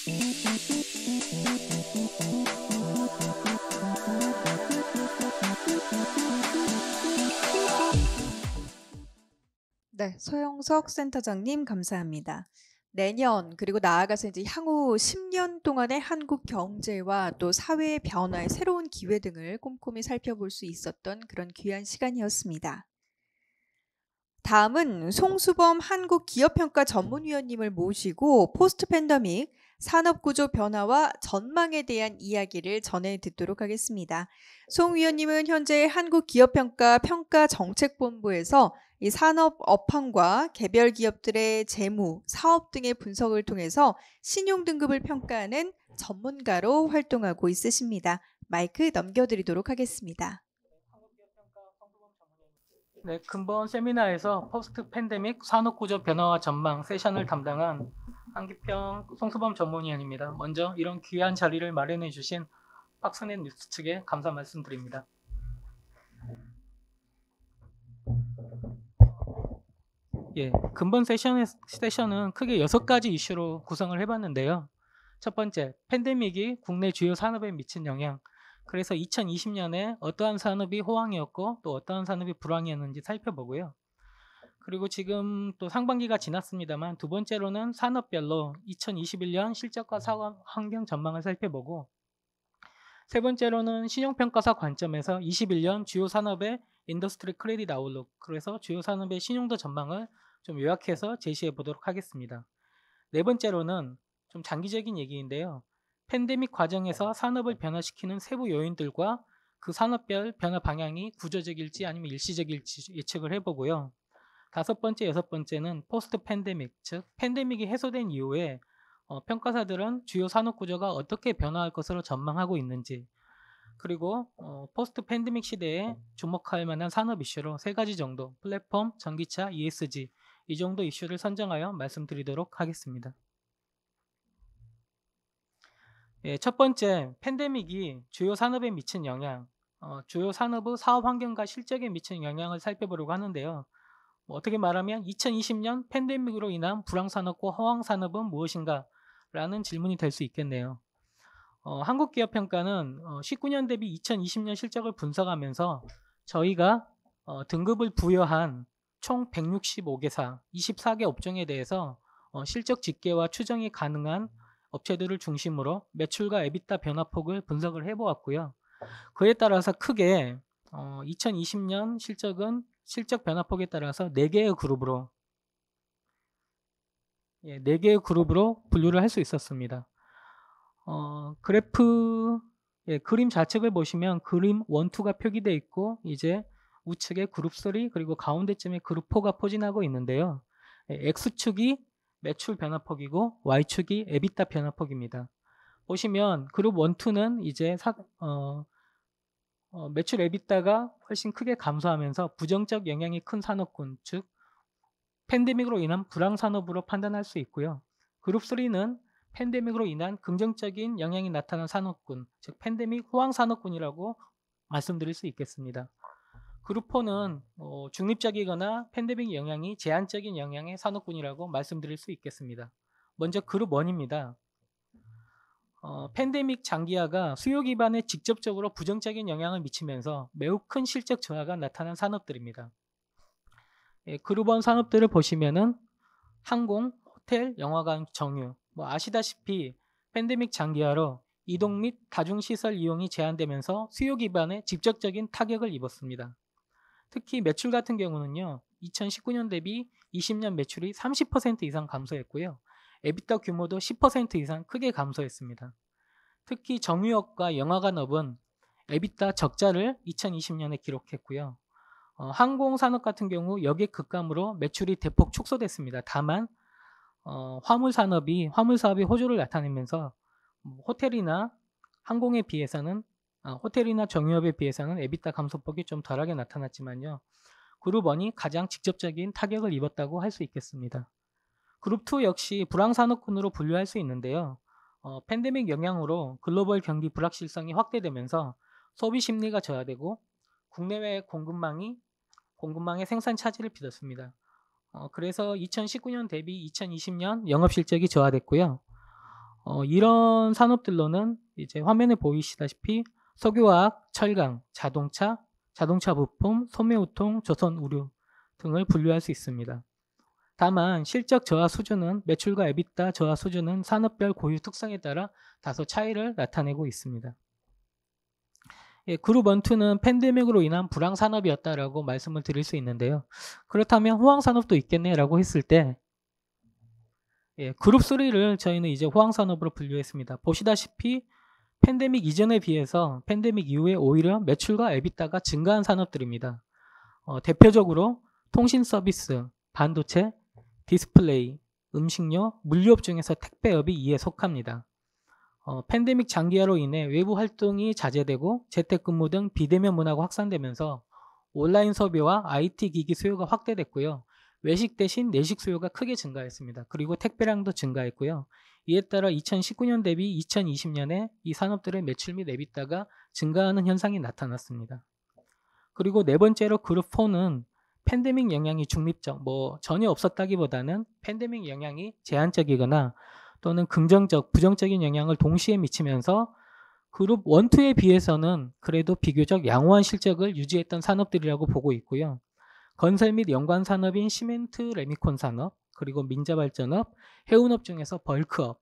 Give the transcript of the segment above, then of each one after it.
네, 서영석 센터장님 감사합니다. 내년 그리고 나아가서 이제 향후 10년 동안의 한국 경제와 또 사회의 변화의 새로운 기회 등을 꼼꼼히 살펴볼 수 있었던 그런 귀한 시간이었습니다. 다음은 송수범 한국기업평가 전문위원님을 모시고 포스트 팬데믹 산업구조 변화와 전망에 대한 이야기를 전해 듣도록 하겠습니다. 송 위원님은 현재 한국기업평가 평가정책본부에서 이 산업 업황과 개별 기업들의 재무, 사업 등의 분석을 통해서 신용 등급을 평가하는 전문가로 활동하고 있으십니다. 마이크 넘겨드리도록 하겠습니다. 네, 근본 세미나에서 포스트 팬데믹 산업구조 변화와 전망 세션을 담당한 한기평 송수범 전문위원입니다. 먼저 이런 귀한 자리를 마련해 주신 박스넷 뉴스 측에 감사 말씀드립니다. 예, 근본 세션은 크게 6가지 이슈로 구성을 해봤는데요. 첫 번째, 팬데믹이 국내 주요 산업에 미친 영향. 그래서 2020년에 어떠한 산업이 호황이었고 또 어떠한 산업이 불황이었는지 살펴보고요. 그리고 지금 또 상반기가 지났습니다만 두 번째로는 산업별로 2021년 실적과 사업 환경 전망을 살펴보고 세 번째로는 신용평가사 관점에서 21년 주요 산업의 인더스트리 크레딧 아웃룩, 그래서 주요 산업의 신용도 전망을 좀 요약해서 제시해 보도록 하겠습니다. 네 번째로는 좀 장기적인 얘기인데요. 팬데믹 과정에서 산업을 변화시키는 세부 요인들과 그 산업별 변화 방향이 구조적일지 아니면 일시적일지 예측을 해보고요. 다섯 번째, 여섯 번째는 포스트 팬데믹, 즉 팬데믹이 해소된 이후에 평가사들은 주요 산업 구조가 어떻게 변화할 것으로 전망하고 있는지, 그리고 포스트 팬데믹 시대에 주목할 만한 산업 이슈로 3가지 정도, 플랫폼, 전기차, ESG 이 정도 이슈를 선정하여 말씀드리도록 하겠습니다. 예, 첫 번째, 팬데믹이 주요 산업에 미친 영향, 주요 산업의 사업 환경과 실적에 미친 영향을 살펴보려고 하는데요. 어떻게 말하면 2020년 팬데믹으로 인한 불황산업과 호황산업은 무엇인가? 라는 질문이 될 수 있겠네요. 한국기업평가는 19년 대비 2020년 실적을 분석하면서 저희가 등급을 부여한 총 165개사, 24개 업종에 대해서 실적 집계와 추정이 가능한 업체들을 중심으로 매출과 에비타 변화폭을 분석을 해보았고요. 그에 따라서 크게 2020년 실적은 실적 변화폭에 따라서 4개의 그룹으로 4개의 그룹으로 분류를 할 수 있었습니다. 그래프 그림 좌측을 보시면 그림 1, 2가 표기되어 있고 이제 우측에 그룹 3 그리고 가운데쯤에 그룹 4가 포진하고 있는데요. X축이 매출 변화폭이고 Y축이 에비타 변화폭입니다. 보시면 그룹 1, 2는 이제 매출 에비타가 훨씬 크게 감소하면서 부정적 영향이 큰 산업군, 즉 팬데믹으로 인한 불황 산업으로 판단할 수 있고요. 그룹 3는 팬데믹으로 인한 긍정적인 영향이 나타난 산업군, 즉 팬데믹 호황 산업군이라고 말씀드릴 수 있겠습니다. 그룹 4는 중립적이거나 팬데믹 영향이 제한적인 영향의 산업군이라고 말씀드릴 수 있겠습니다. 먼저 그룹 1입니다. 팬데믹 장기화가 수요 기반에 직접적으로 부정적인 영향을 미치면서 매우 큰 실적 저하가 나타난 산업들입니다. 그룹 1 산업들을 보시면은 항공, 호텔, 영화관, 정유, 아시다시피 팬데믹 장기화로 이동 및 다중시설 이용이 제한되면서 수요 기반에 직접적인 타격을 입었습니다. 특히 매출 같은 경우는요. 2019년 대비 20년 매출이 30% 이상 감소했고요. 에비타 규모도 10% 이상 크게 감소했습니다. 특히 정유업과 영화관업은 에비타 적자를 2020년에 기록했고요. 항공산업 같은 경우 여객 급감으로 매출이 대폭 축소됐습니다. 다만 화물사업이 호조를 나타내면서 호텔이나 항공에 비해서는 호텔이나 정유업에 비해서는 에비타 감소폭이 좀 덜하게 나타났지만요. 그룹 1이 가장 직접적인 타격을 입었다고 할 수 있겠습니다. 그룹 2 역시 불황산업군으로 분류할 수 있는데요. 팬데믹 영향으로 글로벌 경기 불확실성이 확대되면서 소비 심리가 저하되고 국내외 공급망의 생산 차질을 빚었습니다. 그래서 2019년 대비 2020년 영업실적이 저하됐고요. 이런 산업들로는 이제 화면에 보이시다시피 석유화학, 철강, 자동차 부품, 소매우통, 조선우류 등을 분류할 수 있습니다. 다만 실적 저하 수준은 매출과 EBITDA 저하 수준은 산업별 고유 특성에 따라 다소 차이를 나타내고 있습니다. 예, 그룹 1, 2는 팬데믹으로 인한 불황 산업이었다라고 말씀을 드릴 수 있는데요. 그렇다면 호황 산업도 있겠네라고 했을 때 예, 그룹 3를 저희는 이제 호황 산업으로 분류했습니다. 보시다시피 팬데믹 이전에 비해서 팬데믹 이후에 오히려 매출과 EBITDA가 증가한 산업들입니다. 대표적으로 통신 서비스, 반도체, 디스플레이, 음식료, 물류업 중에서 택배업이 이에 속합니다. 팬데믹 장기화로 인해 외부 활동이 자제되고 재택근무 등 비대면 문화가 확산되면서 온라인 소비와 IT 기기 수요가 확대됐고요. 외식 대신 내식 수요가 크게 증가했습니다. 그리고 택배량도 증가했고요. 이에 따라 2019년 대비 2020년에 이 산업들의 매출 및 EBITDA가 증가하는 현상이 나타났습니다. 그리고 네 번째로 그룹 4는 팬데믹 영향이 중립적, 전혀 없었다기보다는 팬데믹 영향이 제한적이거나 또는 긍정적, 부정적인 영향을 동시에 미치면서 그룹 1, 2에 비해서는 그래도 비교적 양호한 실적을 유지했던 산업들이라고 보고 있고요. 건설 및 연관 산업인 시멘트, 레미콘 산업, 그리고 민자발전업, 해운업 중에서 벌크업,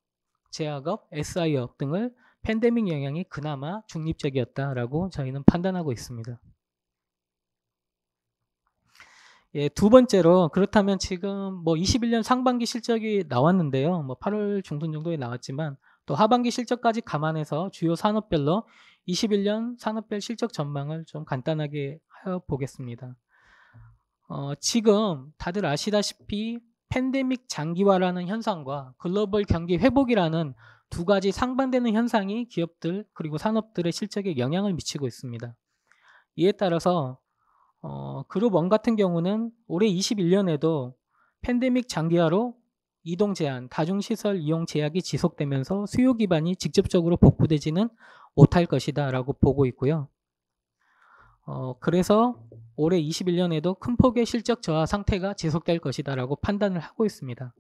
제약업, SI업 등을 팬데믹 영향이 그나마 중립적이었다라고 저희는 판단하고 있습니다. 예, 두 번째로 그렇다면 지금 21년 상반기 실적이 나왔는데요. 8월 중순 정도에 나왔지만 또 하반기 실적까지 감안해서 주요 산업별로 21년 산업별 실적 전망을 좀 간단하게 하여 보겠습니다. 지금 다들 아시다시피 팬데믹 장기화라는 현상과 글로벌 경기 회복이라는 두 가지 상반되는 현상이 기업들 그리고 산업들의 실적에 영향을 미치고 있습니다. 이에 따라서 그룹 1 같은 경우는 올해 21년에도 팬데믹 장기화로 이동 제한, 다중시설 이용 제약이 지속되면서 수요 기반이 직접적으로 복구되지는 못할 것이다 라고 보고 있고요. 그래서 올해 21년에도 큰 폭의 실적 저하 상태가 지속될 것이다 라고 판단을 하고 있습니다.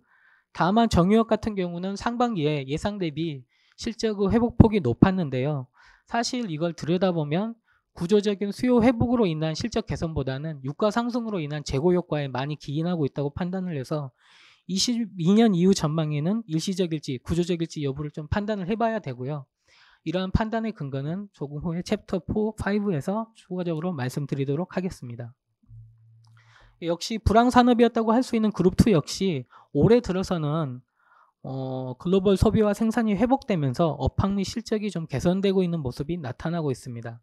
다만 정유업 같은 경우는 상반기에 예상 대비 실적의 회복폭이 높았는데요. 사실 이걸 들여다보면 구조적인 수요 회복으로 인한 실적 개선보다는 유가 상승으로 인한 재고 효과에 많이 기인하고 있다고 판단을 해서 22년 이후 전망에는 일시적일지 구조적일지 여부를 좀 판단을 해봐야 되고요. 이러한 판단의 근거는 조금 후에 챕터 4, 5에서 추가적으로 말씀드리도록 하겠습니다. 역시 불황 산업이었다고 할 수 있는 그룹 2 역시 올해 들어서는 글로벌 소비와 생산이 회복되면서 업황 및 실적이 좀 개선되고 있는 모습이 나타나고 있습니다.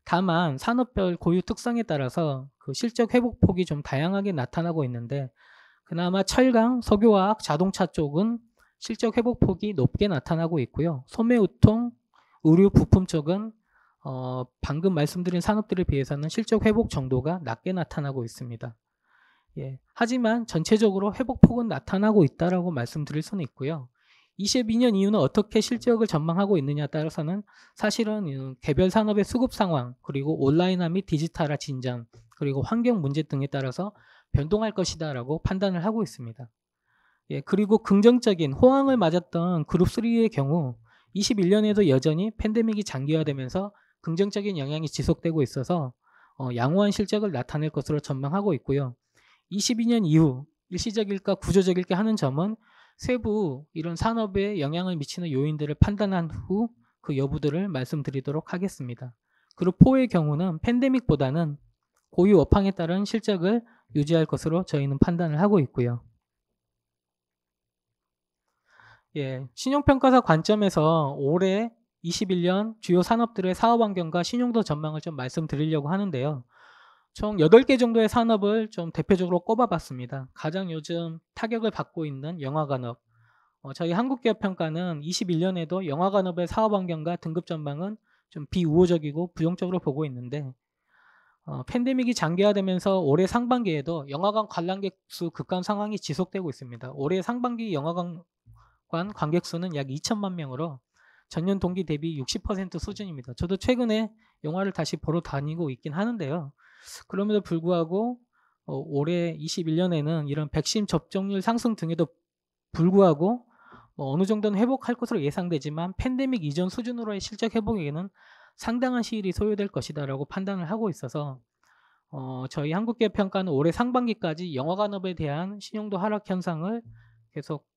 다만 산업별 고유 특성에 따라서 그 실적 회복폭이 좀 다양하게 나타나고 있는데 그나마 철강, 석유화학, 자동차 쪽은 실적 회복폭이 높게 나타나고 있고요. 소매우통, 의류 부품 쪽은 방금 말씀드린 산업들에 비해서는 실적 회복 정도가 낮게 나타나고 있습니다. 예, 하지만 전체적으로 회복폭은 나타나고 있다라고 말씀드릴 수는 있고요. 22년 이후는 어떻게 실적을 전망하고 있느냐에 따라서는 사실은 개별 산업의 수급 상황, 그리고 온라인화 및 디지털화 진전, 그리고 환경 문제 등에 따라서 변동할 것이다 라고 판단을 하고 있습니다. 예, 그리고 긍정적인 호황을 맞았던 그룹 3의 경우 21년에도 여전히 팬데믹이 장기화되면서 긍정적인 영향이 지속되고 있어서 양호한 실적을 나타낼 것으로 전망하고 있고요. 22년 이후 일시적일까 구조적일까 하는 점은 세부 이런 산업에 영향을 미치는 요인들을 판단한 후 그 여부들을 말씀드리도록 하겠습니다. 그룹 4의 경우는 팬데믹보다는 고유 업황에 따른 실적을 유지할 것으로 저희는 판단을 하고 있고요. 예, 신용평가사 관점에서 올해 21년 주요 산업들의 사업 환경과 신용도 전망을 좀 말씀드리려고 하는데요. 총 8개 정도의 산업을 좀 대표적으로 꼽아봤습니다. 가장 요즘 타격을 받고 있는 영화관업. 저희 한국기업평가는 21년에도 영화관업의 사업 환경과 등급 전망은 좀 비우호적이고 부정적으로 보고 있는데 팬데믹이 장기화되면서 올해 상반기에도 영화관 관람객 수 급감 상황이 지속되고 있습니다. 올해 상반기 영화관 관객 수는 약 2천만 명으로 전년 동기 대비 60% 수준입니다. 저도 최근에 영화를 다시 보러 다니고 있긴 하는데요. 그럼에도 불구하고 올해 21년에는 이런 백신 접종률 상승 등에도 불구하고 어느 정도는 회복할 것으로 예상되지만 팬데믹 이전 수준으로의 실적 회복에는 상당한 시일이 소요될 것이다라고 판단을 하고 있어서 저희 한국기업평가는 올해 상반기까지 영화관업에 대한 신용도 하락 현상을 계속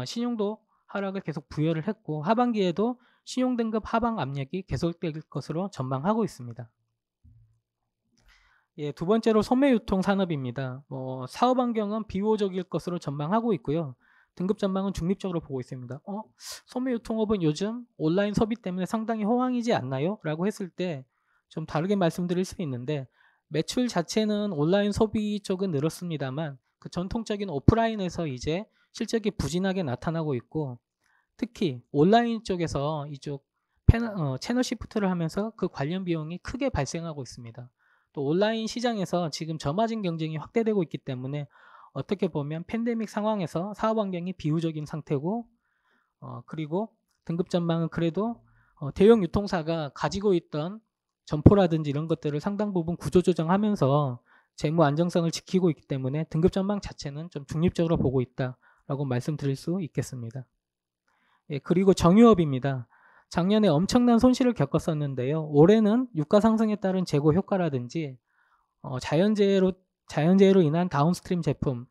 신용도 하락을 계속 부여를 했고 하반기에도 신용등급 하방 압력이 계속될 것으로 전망하고 있습니다. 예, 두 번째로 소매유통 산업입니다. 사업 환경은 비호적일 것으로 전망하고 있고요. 등급 전망은 중립적으로 보고 있습니다. 소매유통업은 요즘 온라인 소비 때문에 상당히 호황이지 않나요? 라고 했을 때 좀 다르게 말씀드릴 수 있는데 매출 자체는 온라인 소비 쪽은 늘었습니다만 그 전통적인 오프라인에서 이제 실적이 부진하게 나타나고 있고 특히 온라인 쪽에서 이쪽 채널 시프트를 하면서 그 관련 비용이 크게 발생하고 있습니다. 또 온라인 시장에서 지금 저마진 경쟁이 확대되고 있기 때문에 어떻게 보면 팬데믹 상황에서 사업 환경이 비유적인 상태고 그리고 등급 전망은 그래도 대형 유통사가 가지고 있던 점포라든지 이런 것들을 상당 부분 구조조정하면서 재무 안정성을 지키고 있기 때문에 등급 전망 자체는 좀 중립적으로 보고 있다라고 말씀드릴 수 있겠습니다. 예, 그리고 정유업입니다. 작년에 엄청난 손실을 겪었었는데요. 올해는 유가 상승에 따른 재고 효과라든지 자연재해로 인한 다운스트림 제품,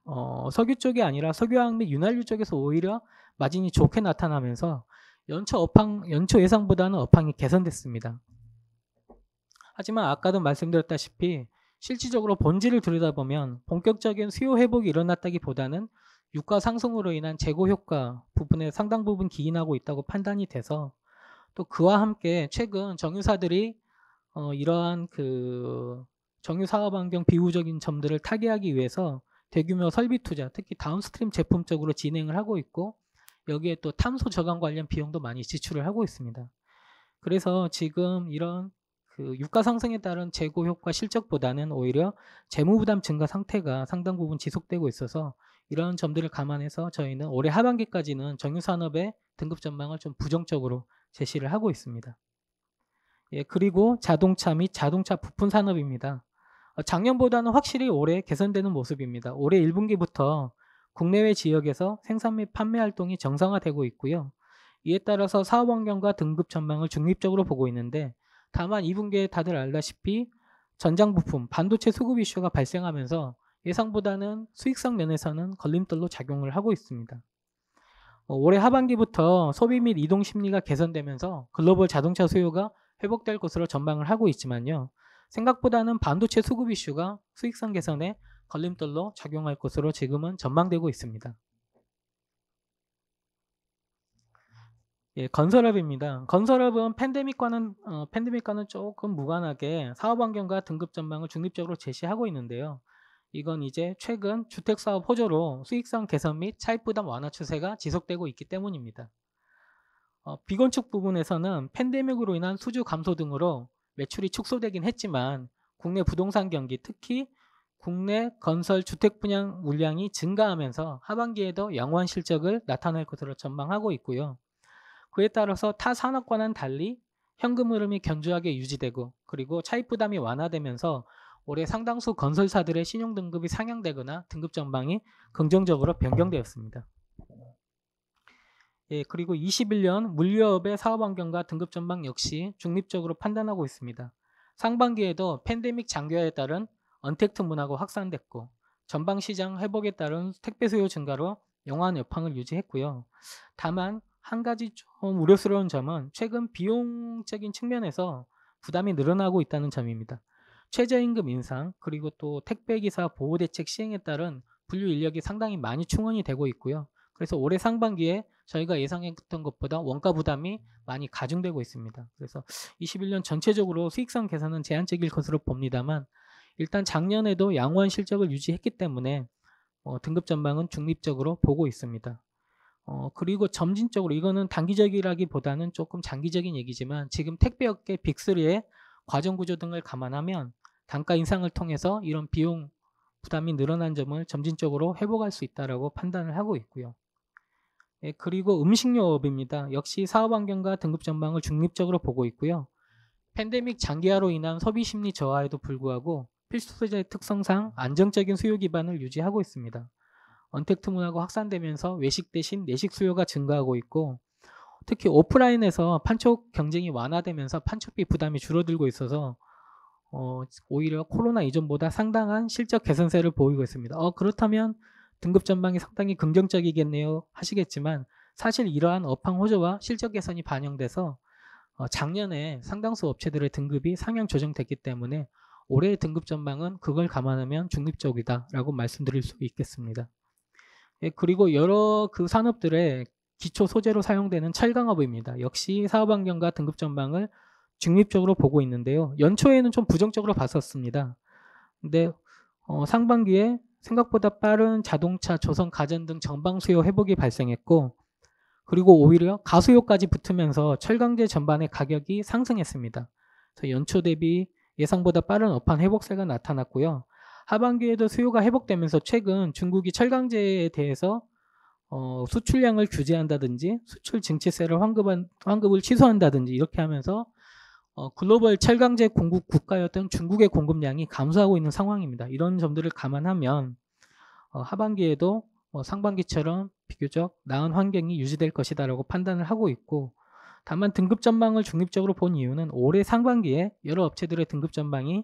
석유 쪽이 아니라 석유화학 및 윤활유 쪽에서 오히려 마진이 좋게 나타나면서 연초 예상보다는 업황이 개선됐습니다. 하지만 아까도 말씀드렸다시피 실질적으로 본질을 들여다보면 본격적인 수요 회복이 일어났다기보다는 유가 상승으로 인한 재고 효과 부분에 상당 부분 기인하고 있다고 판단이 돼서 또 그와 함께 최근 정유사들이 이러한 정유 사업 환경 비우적인 점들을 타개하기 위해서 대규모 설비 투자, 특히 다운스트림 제품 쪽으로 진행을 하고 있고 여기에 또 탄소 저감 관련 비용도 많이 지출을 하고 있습니다. 그래서 지금 이런 유가 상승에 따른 재고 효과 실적보다는 오히려 재무 부담 증가 상태가 상당 부분 지속되고 있어서 이런 점들을 감안해서 저희는 올해 하반기까지는 정유 산업의 등급 전망을 좀 부정적으로 제시를 하고 있습니다. 예, 그리고 자동차 및 자동차 부품 산업입니다. 작년보다는 확실히 올해 개선되는 모습입니다. 올해 1분기부터 국내외 지역에서 생산 및 판매 활동이 정상화되고 있고요. 이에 따라서 사업 환경과 등급 전망을 중립적으로 보고 있는데 다만 2분기에 다들 알다시피 전장 부품, 반도체 수급 이슈가 발생하면서 예상보다는 수익성 면에서는 걸림돌로 작용을 하고 있습니다. 올해 하반기부터 소비 및 이동 심리가 개선되면서 글로벌 자동차 수요가 회복될 것으로 전망을 하고 있지만요. 생각보다는 반도체 수급 이슈가 수익성 개선에 걸림돌로 작용할 것으로 지금은 전망되고 있습니다. 예, 건설업입니다. 건설업은 팬데믹과는 조금 무관하게 사업 환경과 등급 전망을 중립적으로 제시하고 있는데요. 이건 이제 최근 주택사업 호조로 수익성 개선 및 차입 부담 완화 추세가 지속되고 있기 때문입니다. 비건축 부분에서는 팬데믹으로 인한 수주 감소 등으로 매출이 축소되긴 했지만 국내 부동산 경기, 특히 국내 건설 주택 분양 물량이 증가하면서 하반기에도 양호한 실적을 나타낼 것으로 전망하고 있고요. 그에 따라서 타 산업과는 달리 현금 흐름이 견조하게 유지되고 그리고 차입 부담이 완화되면서 올해 상당수 건설사들의 신용 등급이 상향되거나 등급 전망이 긍정적으로 변경되었습니다. 예, 그리고 21년 물류업의 사업 환경과 등급 전망 역시 중립적으로 판단하고 있습니다. 상반기에도 팬데믹 장기화에 따른 언택트 문화가 확산됐고 전방 시장 회복에 따른 택배 수요 증가로 영화한 여파를 유지했고요. 다만 한 가지 좀 우려스러운 점은 최근 비용적인 측면에서 부담이 늘어나고 있다는 점입니다. 최저임금 인상 그리고 또 택배기사 보호대책 시행에 따른 분류 인력이 상당히 많이 충원이 되고 있고요. 그래서 올해 상반기에 저희가 예상했던 것보다 원가 부담이 많이 가중되고 있습니다. 그래서 21년 전체적으로 수익성 개선은 제한적일 것으로 봅니다만 일단 작년에도 양호한 실적을 유지했기 때문에 등급 전망은 중립적으로 보고 있습니다. 그리고 점진적으로 이거는 단기적이라기보다는 조금 장기적인 얘기지만 지금 택배업계 빅3의 과정구조 등을 감안하면 단가 인상을 통해서 이런 비용 부담이 늘어난 점을 점진적으로 회복할 수 있다고 판단을 하고 있고요. 예, 그리고 음식료업입니다. 역시 사업 환경과 등급 전망을 중립적으로 보고 있고요. 팬데믹 장기화로 인한 소비 심리 저하에도 불구하고 필수 소재의 특성상 안정적인 수요 기반을 유지하고 있습니다. 언택트 문화가 확산되면서 외식 대신 내식 수요가 증가하고 있고, 특히 오프라인에서 판촉 경쟁이 완화되면서 판촉비 부담이 줄어들고 있어서 오히려 코로나 이전보다 상당한 실적 개선세를 보이고 있습니다. 그렇다면 등급 전망이 상당히 긍정적이겠네요 하시겠지만, 사실 이러한 업황 호조와 실적 개선이 반영돼서 작년에 상당수 업체들의 등급이 상향 조정됐기 때문에 올해의 등급 전망은 그걸 감안하면 중립적이다라고 말씀드릴 수 있겠습니다. 예, 그리고 여러 그 산업들의 기초 소재로 사용되는 철강업입니다. 역시 사업 환경과 등급 전망을 중립적으로 보고 있는데요. 연초에는 좀 부정적으로 봤었습니다. 근데 상반기에 생각보다 빠른 자동차, 조선, 가전 등 전방 수요 회복이 발생했고, 그리고 오히려 가수요까지 붙으면서 철강제 전반의 가격이 상승했습니다. 그래서 연초 대비 예상보다 빠른 업황 회복세가 나타났고요. 하반기에도 수요가 회복되면서 최근 중국이 철강제에 대해서 수출량을 규제한다든지 수출 증치세를 환급을 취소한다든지 이렇게 하면서 글로벌 철강제 공급 국가였던 중국의 공급량이 감소하고 있는 상황입니다. 이런 점들을 감안하면 하반기에도 상반기처럼 비교적 나은 환경이 유지될 것이다라고 판단을 하고 있고, 다만 등급 전망을 중립적으로 본 이유는 올해 상반기에 여러 업체들의 등급 전망이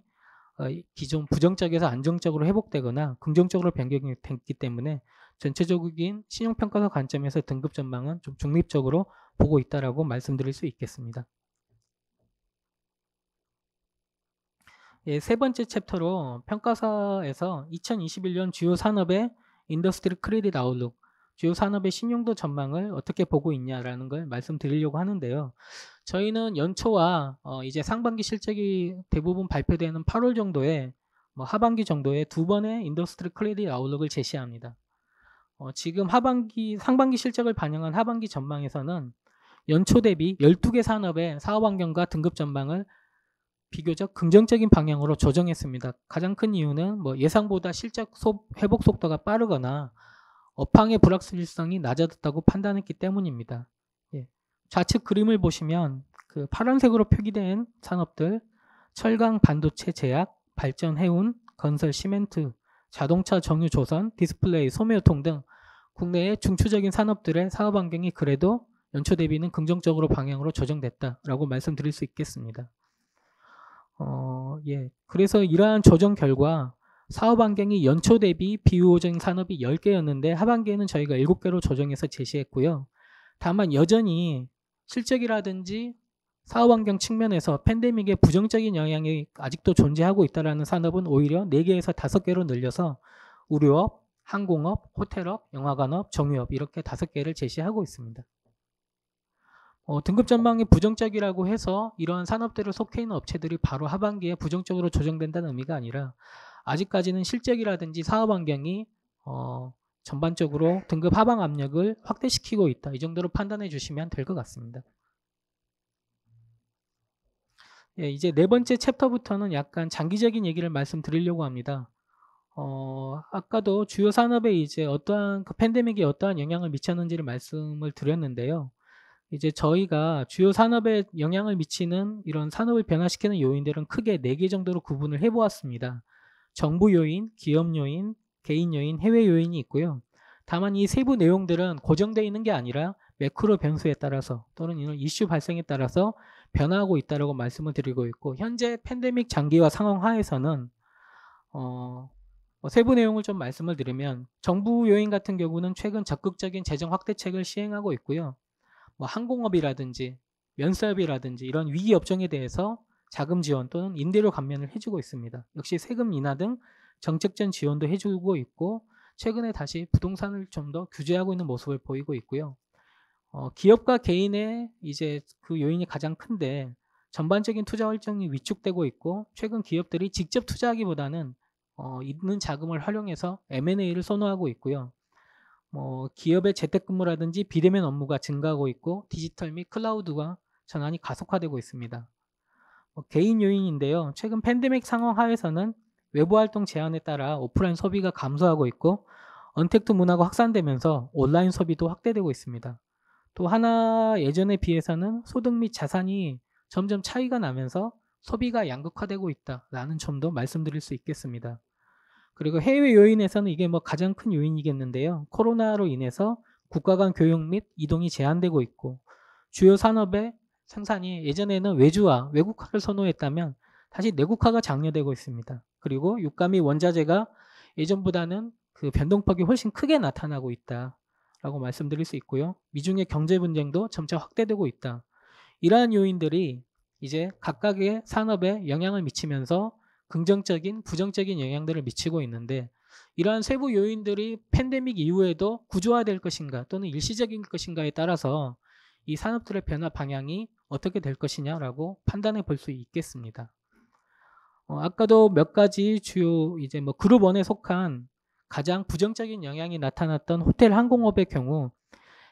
기존 부정적에서 안정적으로 회복되거나 긍정적으로 변경이 됐기 때문에 전체적인 신용평가서 관점에서 등급 전망은 좀 중립적으로 보고 있다라고 말씀드릴 수 있겠습니다. 예, 세 번째 챕터로 평가서에서 2021년 주요 산업의 인더스트리 크레딧 아웃룩, 주요 산업의 신용도 전망을 어떻게 보고 있냐라는 걸 말씀드리려고 하는데요. 저희는 연초와 이제 상반기 실적이 대부분 발표되는 8월 정도에 하반기 정도에 두 번의 인더스트리 크레딧 아웃룩을 제시합니다. 지금 상반기 실적을 반영한 하반기 전망에서는 연초 대비 12개 산업의 사업 환경과 등급 전망을 비교적 긍정적인 방향으로 조정했습니다. 가장 큰 이유는 예상보다 실적 회복 속도가 빠르거나 업황의 불확실성이 낮아졌다고 판단했기 때문입니다. 예. 좌측 그림을 보시면 그 파란색으로 표기된 산업들, 철강, 반도체, 제약, 발전, 해운, 건설, 시멘트, 자동차, 정유, 조선, 디스플레이, 소매유통 등 국내의 중추적인 산업들의 사업 환경이 그래도 연초 대비는 긍정적으로 방향으로 조정됐다라고 말씀드릴 수 있겠습니다. 그래서 이러한 조정 결과 사업 환경이 연초 대비 비우호적인 산업이 10개였는데 하반기에는 저희가 7개로 조정해서 제시했고요. 다만 여전히 실적이라든지 사업 환경 측면에서 팬데믹의 부정적인 영향이 아직도 존재하고 있다는 산업은 오히려 4개에서 5개로 늘려서 의료업, 항공업, 호텔업, 영화관업, 정유업 이렇게 5개를 제시하고 있습니다. 등급 전망이 부정적이라고 해서 이러한 산업들을 속해 있는 업체들이 바로 하반기에 부정적으로 조정된다는 의미가 아니라 아직까지는 실적이라든지 사업 환경이 전반적으로 등급 하방 압력을 확대시키고 있다. 이 정도로 판단해 주시면 될 것 같습니다. 예, 이제 네 번째 챕터부터는 약간 장기적인 얘기를 말씀드리려고 합니다. 아까도 주요 산업에 이제 어떠한 그 팬데믹이 어떠한 영향을 미쳤는지를 말씀을 드렸는데요. 이제 저희가 주요 산업에 영향을 미치는 이런 산업을 변화시키는 요인들은 크게 4개 정도로 구분을 해보았습니다. 정부 요인, 기업 요인, 개인 요인, 해외 요인이 있고요. 다만 이 세부 내용들은 고정되어 있는 게 아니라 매크로 변수에 따라서 또는 이런 이슈 발생에 따라서 변화하고 있다고 말씀을 드리고 있고, 현재 팬데믹 장기화 상황 하에서는 세부 내용을 좀 말씀을 드리면, 정부 요인 같은 경우는 최근 적극적인 재정 확대책을 시행하고 있고요. 항공업이라든지 면사업이라든지 이런 위기 업종에 대해서 자금 지원 또는 임대료 감면을 해주고 있습니다. 역시 세금 인하 등 정책적 지원도 해주고 있고, 최근에 다시 부동산을 좀 더 규제하고 있는 모습을 보이고 있고요. 기업과 개인의 이제 그 요인이 가장 큰데, 전반적인 투자 활동이 위축되고 있고, 최근 기업들이 직접 투자하기보다는 있는 자금을 활용해서 M&A를 선호하고 있고요. 기업의 재택근무라든지 비대면 업무가 증가하고 있고, 디지털 및 클라우드가 전환이 가속화되고 있습니다. 개인 요인인데요. 최근 팬데믹 상황 하에서는 외부 활동 제한에 따라 오프라인 소비가 감소하고 있고, 언택트 문화가 확산되면서 온라인 소비도 확대되고 있습니다. 또 하나, 예전에 비해서는 소득 및 자산이 점점 차이가 나면서 소비가 양극화되고 있다라는 점도 말씀드릴 수 있겠습니다. 그리고 해외 요인에서는 이게 뭐 가장 큰 요인이겠는데요. 코로나로 인해서 국가 간 교육 및 이동이 제한되고 있고 주요 산업의 생산이 예전에는 외주화, 외국화를 선호했다면 다시 내국화가 장려되고 있습니다. 그리고 유가 및 원자재가 예전보다는 그 변동폭이 훨씬 크게 나타나고 있다라고 말씀드릴 수 있고요. 미중의 경제 분쟁도 점차 확대되고 있다. 이러한 요인들이 이제 각각의 산업에 영향을 미치면서 긍정적인, 부정적인 영향들을 미치고 있는데 이러한 세부 요인들이 팬데믹 이후에도 구조화될 것인가 또는 일시적인 것인가에 따라서 이 산업들의 변화 방향이 어떻게 될 것이냐라고 판단해 볼 수 있겠습니다. 아까도 몇 가지 주요 이제 뭐 그룹 1에 속한 가장 부정적인 영향이 나타났던 호텔 항공업의 경우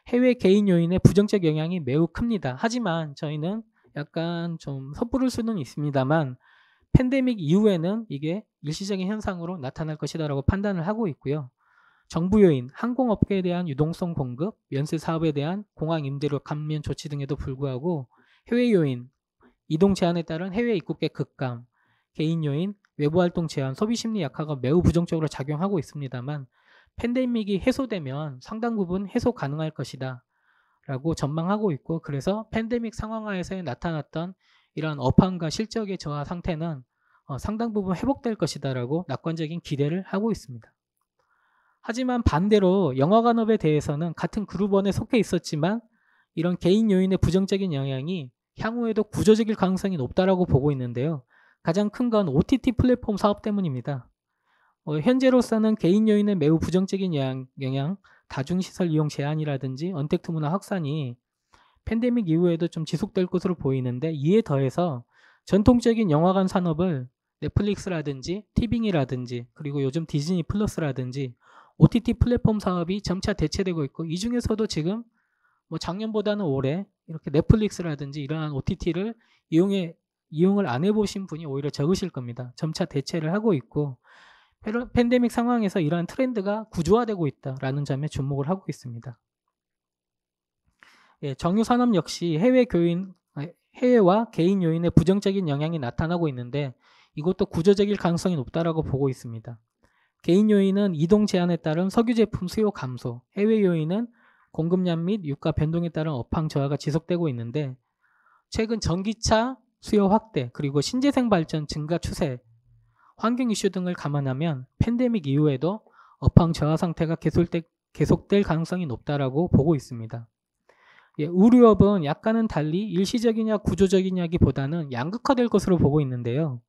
해외 개인 요인의 부정적 영향이 매우 큽니다. 하지만 저희는 약간 좀 섣부를 수는 있습니다만 팬데믹 이후에는 이게 일시적인 현상으로 나타날 것이다라고 판단을 하고 있고요. 정부 요인, 항공업계에 대한 유동성 공급, 면세 사업에 대한 공항 임대료 감면 조치 등에도 불구하고 해외 요인, 이동 제한에 따른 해외 입국객 급감, 개인 요인, 외부 활동 제한, 소비 심리 약화가 매우 부정적으로 작용하고 있습니다만 팬데믹이 해소되면 상당 부분 해소 가능할 것이다 라고 전망하고 있고 그래서 팬데믹 상황하에서 나타났던 이러한 업황과 실적의 저하 상태는 상당 부분 회복될 것이다 라고 낙관적인 기대를 하고 있습니다. 하지만 반대로 영화관업에 대해서는 같은 그룹 1에 속해 있었지만 이런 개인 요인의 부정적인 영향이 향후에도 구조적일 가능성이 높다라고 보고 있는데요. 가장 큰 건 OTT 플랫폼 사업 때문입니다. 현재로서는 개인 요인의 매우 부정적인 영향, 다중시설 이용 제한이라든지 언택트 문화 확산이 팬데믹 이후에도 좀 지속될 것으로 보이는데 이에 더해서 전통적인 영화관 산업을 넷플릭스라든지 티빙이라든지 그리고 요즘 디즈니 플러스라든지 OTT 플랫폼 사업이 점차 대체되고 있고 이 중에서도 지금 뭐 작년보다는 올해 이렇게 넷플릭스라든지 이러한 OTT를 이용을 안 해보신 분이 오히려 적으실 겁니다. 점차 대체를 하고 있고 팬데믹 상황에서 이러한 트렌드가 구조화되고 있다라는 점에 주목을 하고 있습니다. 예, 정유 산업 역시 해외와 개인 요인의 부정적인 영향이 나타나고 있는데 이것도 구조적일 가능성이 높다라고 보고 있습니다. 개인 요인은 이동 제한에 따른 석유 제품 수요 감소, 해외 요인은 공급량 및 유가 변동에 따른 업황 저하가 지속되고 있는데 최근 전기차 수요 확대 그리고 신재생 발전 증가 추세, 환경 이슈 등을 감안하면 팬데믹 이후에도 업황 저하 상태가 계속될 가능성이 높다라고 보고 있습니다. 예, 의류업은 약간은 달리 일시적이냐 구조적이냐기보다는 양극화될 것으로 보고 있는데요.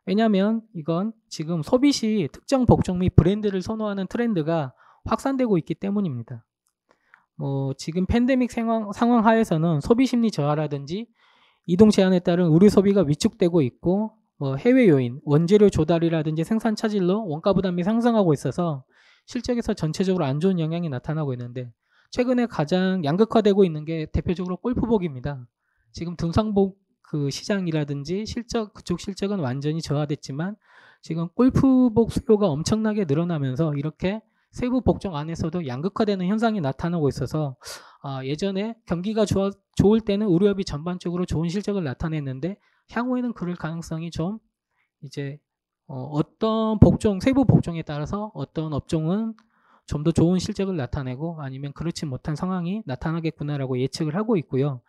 왜냐하면 이건 지금 소비 시 특정 복종 및 브랜드를 선호하는 트렌드가 확산되고 있기 때문입니다. 지금 팬데믹 상황 하에서는 소비 심리 저하라든지 이동 제한에 따른 의류 소비가 위축되고 있고 해외 요인, 원재료 조달이라든지 생산 차질로 원가 부담이 상승하고 있어서 실적에서 전체적으로 안 좋은 영향이 나타나고 있는데 최근에 가장 양극화되고 있는 게 대표적으로 골프복입니다. 지금 등산복 그 시장이라든지 그쪽 실적은 완전히 저하됐지만 지금 골프복 수요가 엄청나게 늘어나면서 이렇게 세부 복종 안에서도 양극화되는 현상이 나타나고 있어서 예전에 경기가 좋을 때는 의류업이 전반적으로 좋은 실적을 나타냈는데 향후에는 그럴 가능성이 좀 이제 어떤 세부 복종에 따라서 어떤 업종은 좀 더 좋은 실적을 나타내고 아니면 그렇지 못한 상황이 나타나겠구나라고 예측을 하고 있고요.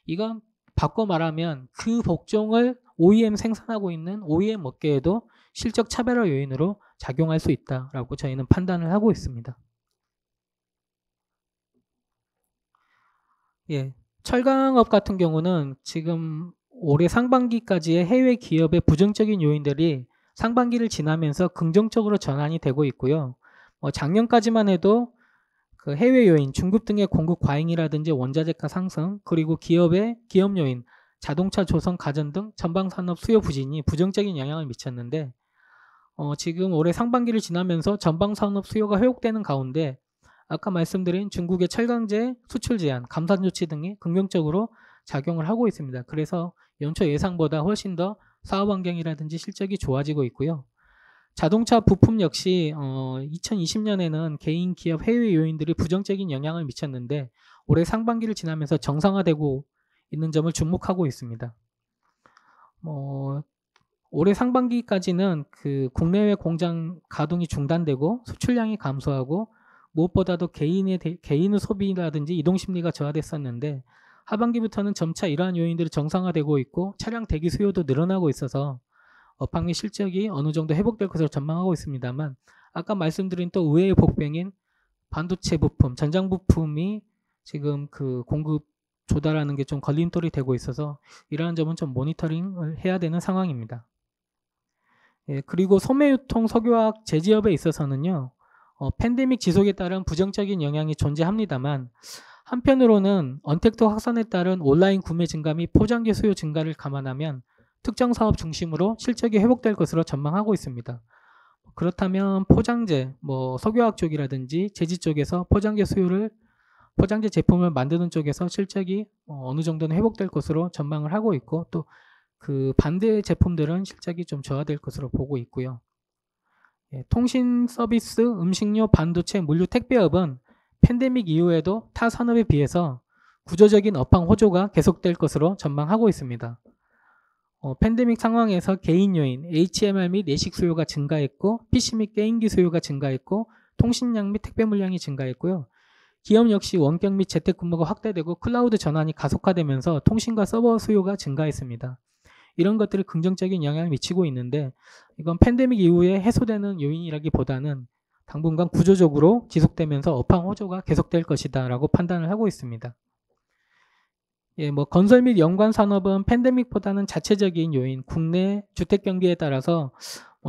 이건 바꿔 말하면 그 복종을 OEM 생산하고 있는 OEM 업계에도 실적 차별화 요인으로 작용할 수 있다라고 저희는 판단을 하고 있습니다. 예, 철강업 같은 경우는 지금 올해 상반기까지의 해외 기업의 부정적인 요인들이 상반기를 지나면서 긍정적으로 전환이 되고 있고요. 작년까지만 해도 그 해외 요인, 중국 등의 공급 과잉이라든지 원자재가 상승, 그리고 기업 요인, 자동차, 조선, 가전 등 전방 산업 수요 부진이 부정적인 영향을 미쳤는데 지금 올해 상반기를 지나면서 전방 산업 수요가 회복되는 가운데 아까 말씀드린 중국의 철강제 수출 제한, 감산 조치 등이 긍정적으로 작용을 하고 있습니다. 그래서 연초 예상보다 훨씬 더 사업 환경이라든지 실적이 좋아지고 있고요. 자동차 부품 역시 2020년에는 개인 기업 해외 요인들이 부정적인 영향을 미쳤는데 올해 상반기를 지나면서 정상화되고 있는 점을 주목하고 있습니다. 올해 상반기까지는 그 국내외 공장 가동이 중단되고 수출량이 감소하고 무엇보다도 개인의 소비라든지 이동 심리가 저하됐었는데 하반기부터는 점차 이러한 요인들이 정상화되고 있고 차량 대기 수요도 늘어나고 있어서 업황의 실적이 어느 정도 회복될 것으로 전망하고 있습니다만 아까 말씀드린 또 의외의 복병인 반도체 부품, 전장 부품이 지금 그 공급 조달하는 게 좀 걸림돌이 되고 있어서 이러한 점은 좀 모니터링을 해야 되는 상황입니다. 예, 그리고 소매유통 석유화학 제지업에 있어서는요. 팬데믹 지속에 따른 부정적인 영향이 존재합니다만 한편으로는 언택트 확산에 따른 온라인 구매 증가 및 포장재 수요 증가를 감안하면 특정 사업 중심으로 실적이 회복될 것으로 전망하고 있습니다. 그렇다면 포장재, 석유화학 쪽이라든지 제지 쪽에서 포장재 제품을 만드는 쪽에서 실적이 어느 정도는 회복될 것으로 전망을 하고 있고 또 그 반대 제품들은 실적이 좀 저하될 것으로 보고 있고요. 예, 통신 서비스, 음식료, 반도체, 물류, 택배업은 팬데믹 이후에도 타 산업에 비해서 구조적인 업황 호조가 계속될 것으로 전망하고 있습니다. 팬데믹 상황에서 개인 요인, HMR 및 내식 수요가 증가했고 PC 및 게임기 수요가 증가했고 통신량 및 택배 물량이 증가했고요. 기업 역시 원격 및 재택근무가 확대되고 클라우드 전환이 가속화되면서 통신과 서버 수요가 증가했습니다. 이런 것들이 긍정적인 영향을 미치고 있는데 이건 팬데믹 이후에 해소되는 요인이라기보다는 당분간 구조적으로 지속되면서 업황 호조가 계속될 것이다 라고 판단을 하고 있습니다. 예, 건설 및 연관 산업은 팬데믹보다는 자체적인 요인, 국내 주택 경기에 따라서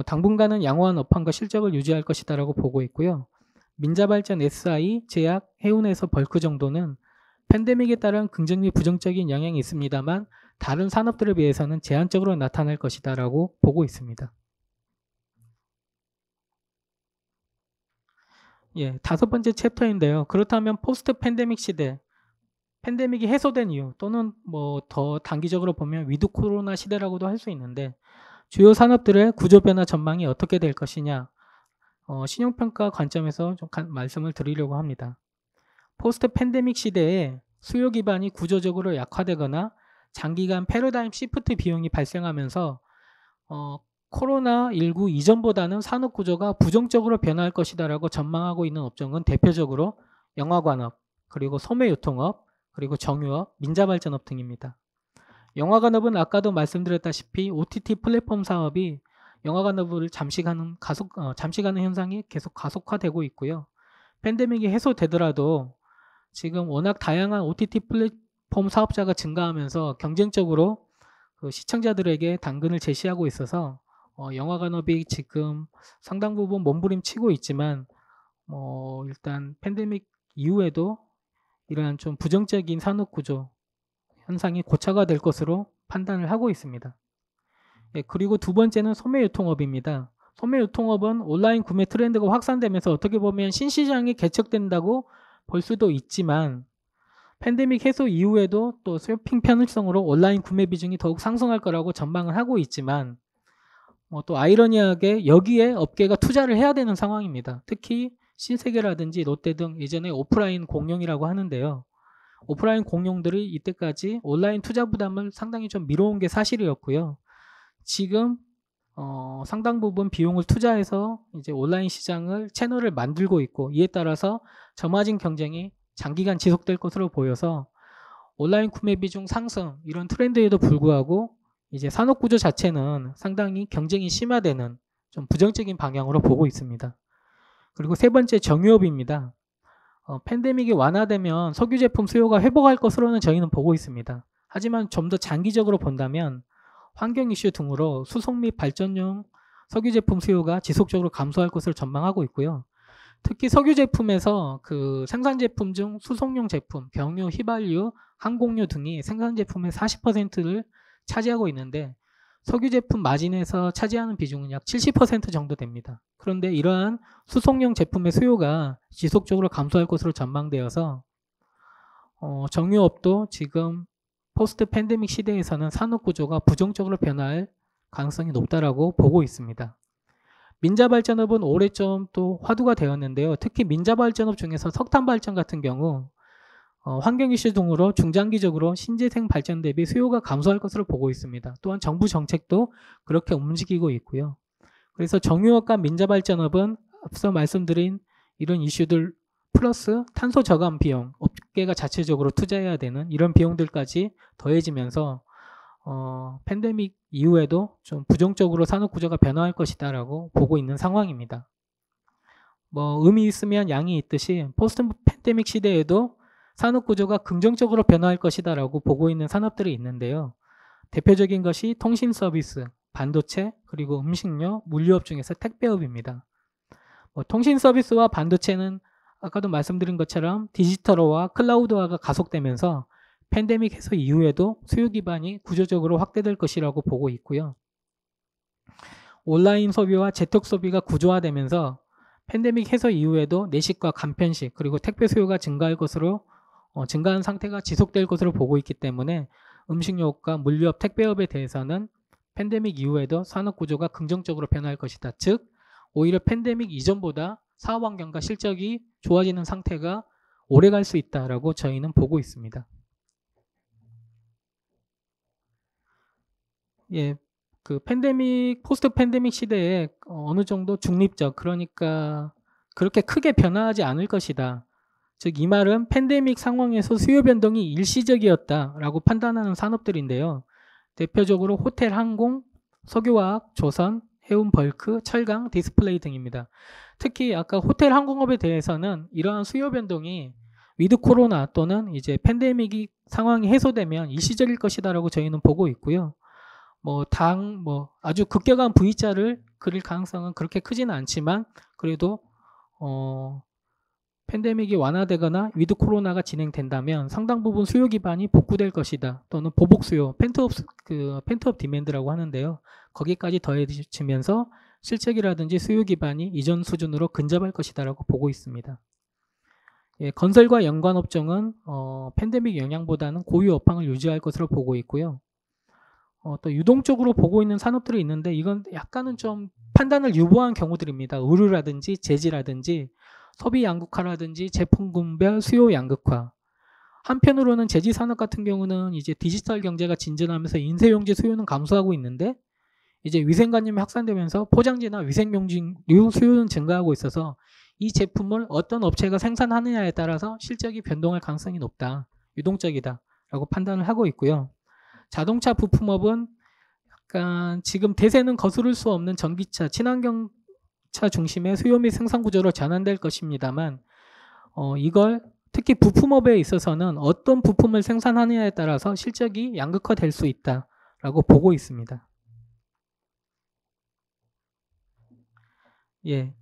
당분간은 양호한 업황과 실적을 유지할 것이다라고 보고 있고요. 민자발전, SI, 제약, 해운에서 벌크 정도는 팬데믹에 따른 긍정 및 부정적인 영향이 있습니다만 다른 산업들에 비해서는 제한적으로 나타날 것이다라고 보고 있습니다. 예, 5번째 챕터인데요. 그렇다면 포스트 팬데믹 시대, 팬데믹이 해소된 이유 또는 더 단기적으로 보면 위드 코로나 시대라고도 할 수 있는데 주요 산업들의 구조 변화 전망이 어떻게 될 것이냐 신용평가 관점에서 좀 말씀을 드리려고 합니다. 포스트 팬데믹 시대에 수요 기반이 구조적으로 약화되거나 장기간 패러다임 시프트 비용이 발생하면서 코로나19 이전보다는 산업 구조가 부정적으로 변할 것이다라고 전망하고 있는 업종은 대표적으로 영화관업, 그리고 소매유통업, 그리고 정유업, 민자발전업 등입니다. 영화관업은 아까도 말씀드렸다시피 OTT 플랫폼 사업이 영화관업을 잠시 가는 현상이 계속 가속화되고 있고요. 팬데믹이 해소되더라도 지금 워낙 다양한 OTT 플랫폼 사업자가 증가하면서 경쟁적으로 그 시청자들에게 당근을 제시하고 있어서 영화관업이 지금 상당 부분 몸부림치고 있지만 일단 팬데믹 이후에도 이러한 좀 부정적인 산업구조 현상이 고착화 될 것으로 판단을 하고 있습니다. 예, 그리고 두 번째는 소매유통업입니다. 소매유통업은 온라인 구매 트렌드가 확산되면서 어떻게 보면 신시장이 개척된다고 볼 수도 있지만 팬데믹 해소 이후에도 또 쇼핑 편의성으로 온라인 구매 비중이 더욱 상승할 거라고 전망을 하고 있지만 또 아이러니하게 여기에 업계가 투자를 해야 되는 상황입니다. 특히 신세계라든지 롯데 등 예전에 오프라인 공룡이라고 하는데요. 오프라인 공룡들이 이때까지 온라인 투자 부담을 상당히 좀 미뤄온 게 사실이었고요. 지금 상당 부분 비용을 투자해서 이제 온라인 시장을 채널을 만들고 있고 이에 따라서 저마진 경쟁이 장기간 지속될 것으로 보여서 온라인 구매 비중 상승 이런 트렌드에도 불구하고 이제 산업 구조 자체는 상당히 경쟁이 심화되는 좀 부정적인 방향으로 보고 있습니다. 그리고 세 번째 정유업입니다. 팬데믹이 완화되면 석유 제품 수요가 회복할 것으로는 저희는 보고 있습니다. 하지만 좀 더 장기적으로 본다면 환경 이슈 등으로 수송 및 발전용 석유 제품 수요가 지속적으로 감소할 것을 전망하고 있고요. 특히 석유 제품에서 그 생산 제품 중 수송용 제품, 경유, 휘발유, 항공유 등이 생산 제품의 40%를 차지하고 있는데 석유 제품 마진에서 차지하는 비중은 약 70% 정도 됩니다. 그런데 이러한 수송용 제품의 수요가 지속적으로 감소할 것으로 전망되어서 정유업도 지금 포스트 팬데믹 시대에서는 산업 구조가 부정적으로 변할 가능성이 높다라고 보고 있습니다. 민자발전업은 올해 좀 또 화두가 되었는데요. 특히 민자발전업 중에서 석탄발전 같은 경우 환경 이슈 등으로 중장기적으로 신재생 발전 대비 수요가 감소할 것으로 보고 있습니다. 또한 정부 정책도 그렇게 움직이고 있고요. 그래서 정유업과 민자발전업은 앞서 말씀드린 이런 이슈들 플러스 탄소 저감 비용, 업계가 자체적으로 투자해야 되는 이런 비용들까지 더해지면서 팬데믹 이후에도 좀 부정적으로 산업 구조가 변화할 것이다라고 보고 있는 상황입니다. 뭐 음이 있으면 양이 있듯이 포스트 팬데믹 시대에도 산업 구조가 긍정적으로 변화할 것이다라고 보고 있는 산업들이 있는데요. 대표적인 것이 통신 서비스, 반도체, 그리고 음식료, 물류업 중에서 택배업입니다. 통신 서비스와 반도체는 아까도 말씀드린 것처럼 디지털화와 클라우드화가 가속되면서 팬데믹 해소 이후에도 수요 기반이 구조적으로 확대될 것이라고 보고 있고요. 온라인 소비와 재택 소비가 구조화되면서 팬데믹 해소 이후에도 내식과 간편식 그리고 택배 수요가 증가한 상태가 지속될 것으로 보고 있기 때문에 음식료업과 물류업, 택배업에 대해서는 팬데믹 이후에도 산업 구조가 긍정적으로 변할 것이다. 즉 오히려 팬데믹 이전보다 사업 환경과 실적이 좋아지는 상태가 오래 갈 수 있다라고 저희는 보고 있습니다. 예, 그 포스트 팬데믹 시대에 어느 정도 중립적, 그러니까 그렇게 크게 변화하지 않을 것이다. 즉 이 말은 팬데믹 상황에서 수요 변동이 일시적이었다라고 판단하는 산업들인데요. 대표적으로 호텔, 항공, 석유화학, 조선, 해운, 벌크, 철강, 디스플레이 등입니다. 특히 아까 호텔, 항공업에 대해서는 이러한 수요 변동이 위드 코로나 또는 이제 팬데믹 상황이 해소되면 일시적일 것이다라고 저희는 보고 있고요. 아주 급격한 V자를 그릴 가능성은 그렇게 크지는 않지만 그래도 팬데믹이 완화되거나 위드 코로나가 진행된다면 상당 부분 수요 기반이 복구될 것이다. 또는 보복 수요, 펜트업 디맨드라고 하는데요. 거기까지 더해지면서 실적이라든지 수요 기반이 이전 수준으로 근접할 것이다라고 보고 있습니다. 예, 건설과 연관 업종은 팬데믹 영향보다는 고유 업황을 유지할 것으로 보고 있고요. 또 유동적으로 보고 있는 산업들이 있는데 이건 약간은 좀 판단을 유보한 경우들입니다. 의류라든지 제지라든지 소비 양극화라든지 제품군별 수요 양극화. 한편으로는 제지 산업 같은 경우는 이제 디지털 경제가 진전하면서 인쇄용지 수요는 감소하고 있는데 이제 위생관념이 확산되면서 포장지나 위생용지류 수요는 증가하고 있어서 이 제품을 어떤 업체가 생산하느냐에 따라서 실적이 변동할 가능성이 높다. 유동적이다. 라고 판단을 하고 있고요. 자동차 부품업은 약간 지금 대세는 거스를 수 없는 전기차, 친환경차 중심의 수요 및 생산 구조로 전환될 것입니다만 이걸 특히 부품업에 있어서는 어떤 부품을 생산하느냐에 따라서 실적이 양극화될 수 있다라고 보고 있습니다. 예,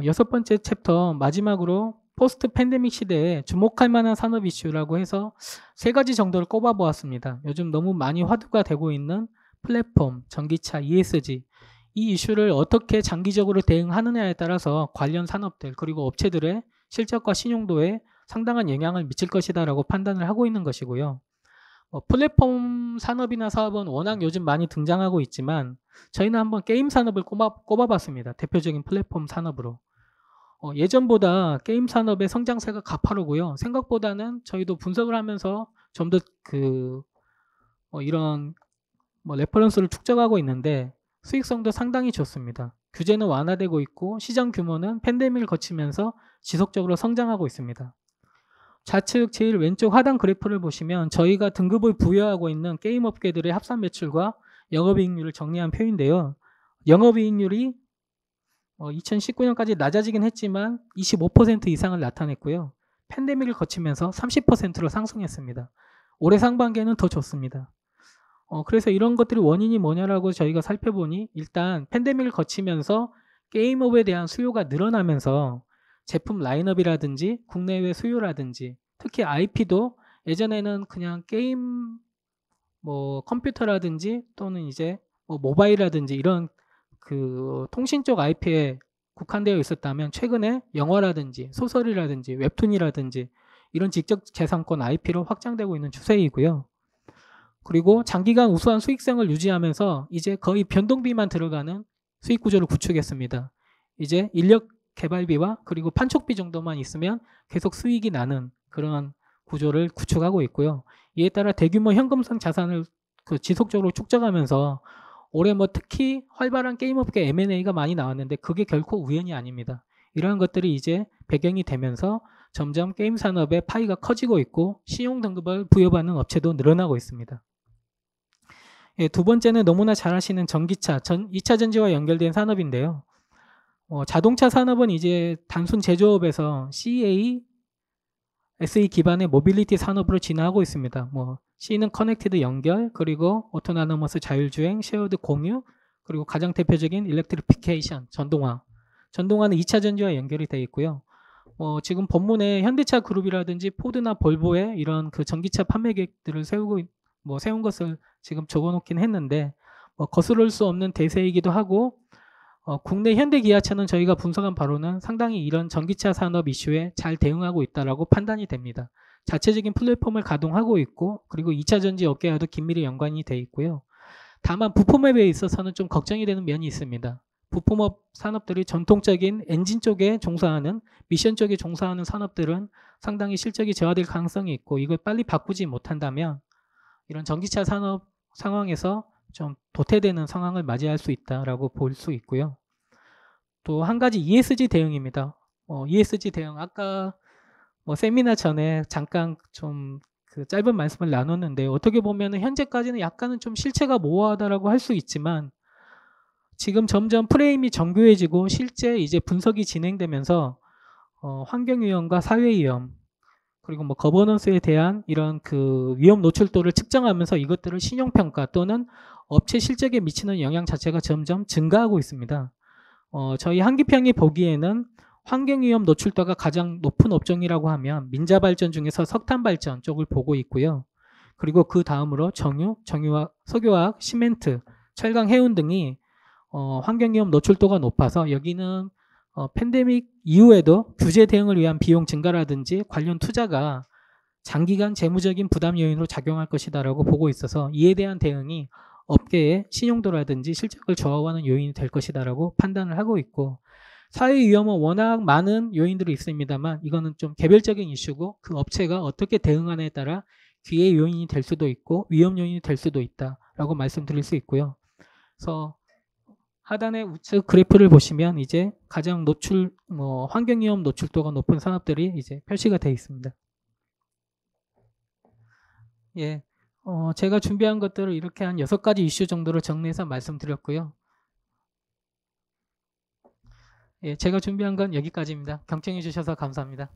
여섯 번째 챕터 마지막으로 포스트 팬데믹 시대에 주목할 만한 산업 이슈라고 해서 세 가지 정도를 꼽아보았습니다. 요즘 너무 많이 화두가 되고 있는 플랫폼, 전기차, ESG 이 이슈를 어떻게 장기적으로 대응하느냐에 따라서 관련 산업들 그리고 업체들의 실적과 신용도에 상당한 영향을 미칠 것이다 라고 판단을 하고 있는 것이고요. 플랫폼 산업이나 사업은 워낙 요즘 많이 등장하고 있지만 저희는 한번 게임 산업을 꼽아봤습니다. 대표적인 플랫폼 산업으로. 예전보다 게임 산업의 성장세가 가파르고요. 생각보다는 저희도 분석을 하면서 좀 더 이런 레퍼런스를 축적하고 있는데 수익성도 상당히 좋습니다. 규제는 완화되고 있고 시장 규모는 팬데믹을 거치면서 지속적으로 성장하고 있습니다. 좌측 제일 왼쪽 하단 그래프를 보시면 저희가 등급을 부여하고 있는 게임 업계들의 합산 매출과 영업이익률을 정리한 표인데요. 영업이익률이 2019년까지 낮아지긴 했지만 25% 이상을 나타냈고요. 팬데믹을 거치면서 30%로 상승했습니다. 올해 상반기에는 더 좋습니다. 그래서 이런 것들이 원인이 뭐냐라고 저희가 살펴보니 일단 팬데믹을 거치면서 게임업에 대한 수요가 늘어나면서 제품 라인업이라든지 국내외 수요라든지 특히 IP도 예전에는 그냥 게임 컴퓨터라든지 또는 이제 모바일이라든지 이런 통신 쪽 IP에 국한되어 있었다면 최근에 영화라든지 소설이라든지 웹툰이라든지 이런 직접 재산권 IP로 확장되고 있는 추세이고요. 그리고 장기간 우수한 수익성을 유지하면서 이제 거의 변동비만 들어가는 수익 구조를 구축했습니다. 이제 인력 개발비와 그리고 판촉비 정도만 있으면 계속 수익이 나는 그런 구조를 구축하고 있고요. 이에 따라 대규모 현금성 자산을 지속적으로 축적하면서 올해 특히 활발한 게임업계 M&A가 많이 나왔는데 그게 결코 우연이 아닙니다. 이러한 것들이 이제 배경이 되면서 점점 게임 산업의 파이가 커지고 있고 신용 등급을 부여받는 업체도 늘어나고 있습니다. 예, 두 번째는 너무나 잘 아시는 전기차, 2차 전지와 연결된 산업인데요. 자동차 산업은 이제 단순 제조업에서 CA, SE 기반의 모빌리티 산업으로 진화하고 있습니다. C는 커넥티드 연결, 그리고 오토나노머스 자율주행, 쉐어드 공유, 그리고 가장 대표적인 일렉트리피케이션, 전동화. 전동화는 2차 전지와 연결이 되어 있고요. 지금 본문에 현대차 그룹이라든지 포드나 볼보의 이런 전기차 판매 계획들을 세운 것을 지금 적어놓긴 했는데 거스를 수 없는 대세이기도 하고 국내 현대기아차는 저희가 분석한 바로는 상당히 이런 전기차 산업 이슈에 잘 대응하고 있다라고 판단이 됩니다. 자체적인 플랫폼을 가동하고 있고 그리고 2차 전지 업계와도 긴밀히 연관이 돼 있고요. 다만 부품업에 있어서는 좀 걱정이 되는 면이 있습니다. 부품업 산업들이 전통적인 엔진 쪽에 종사하는 미션 쪽에 종사하는 산업들은 상당히 실적이 저하될 가능성이 있고 이걸 빨리 바꾸지 못한다면 이런 전기차 산업 상황에서 좀 도태되는 상황을 맞이할 수 있다라고 볼 수 있고요. 또 한 가지 ESG 대응입니다. ESG 대응 아까 세미나 전에 잠깐 좀 짧은 말씀을 나눴는데 어떻게 보면 현재까지는 약간은 좀 실체가 모호하다라고 할 수 있지만 지금 점점 프레임이 정교해지고 실제 이제 분석이 진행되면서 환경위험과 사회위험 그리고 거버넌스에 대한 이런 위험 노출도를 측정하면서 이것들을 신용평가 또는 업체 실적에 미치는 영향 자체가 점점 증가하고 있습니다. 저희 한기평이 보기에는 환경위험 노출도가 가장 높은 업종이라고 하면 민자발전 중에서 석탄발전 쪽을 보고 있고요. 그리고 그 다음으로 정유화학, 석유화학, 시멘트, 철강, 해운 등이 환경위험 노출도가 높아서 여기는 팬데믹 이후에도 규제 대응을 위한 비용 증가라든지 관련 투자가 장기간 재무적인 부담 요인으로 작용할 것이다라고 보고 있어서 이에 대한 대응이 업계의 신용도라든지 실적을 좌우하는 요인이 될 것이다라고 판단을 하고 있고 사회 위험은 워낙 많은 요인들이 있습니다만 이거는 좀 개별적인 이슈고 그 업체가 어떻게 대응하느냐에 따라 기회 요인이 될 수도 있고 위험 요인이 될 수도 있다라고 말씀드릴 수 있고요. 그래서 하단의 우측 그래프를 보시면 이제 가장 환경위험 노출도가 높은 산업들이 이제 표시가 되어 있습니다. 예, 제가 준비한 것들을 이렇게 한 6가지 이슈 정도로 정리해서 말씀드렸고요. 예, 제가 준비한 건 여기까지입니다. 경청해 주셔서 감사합니다.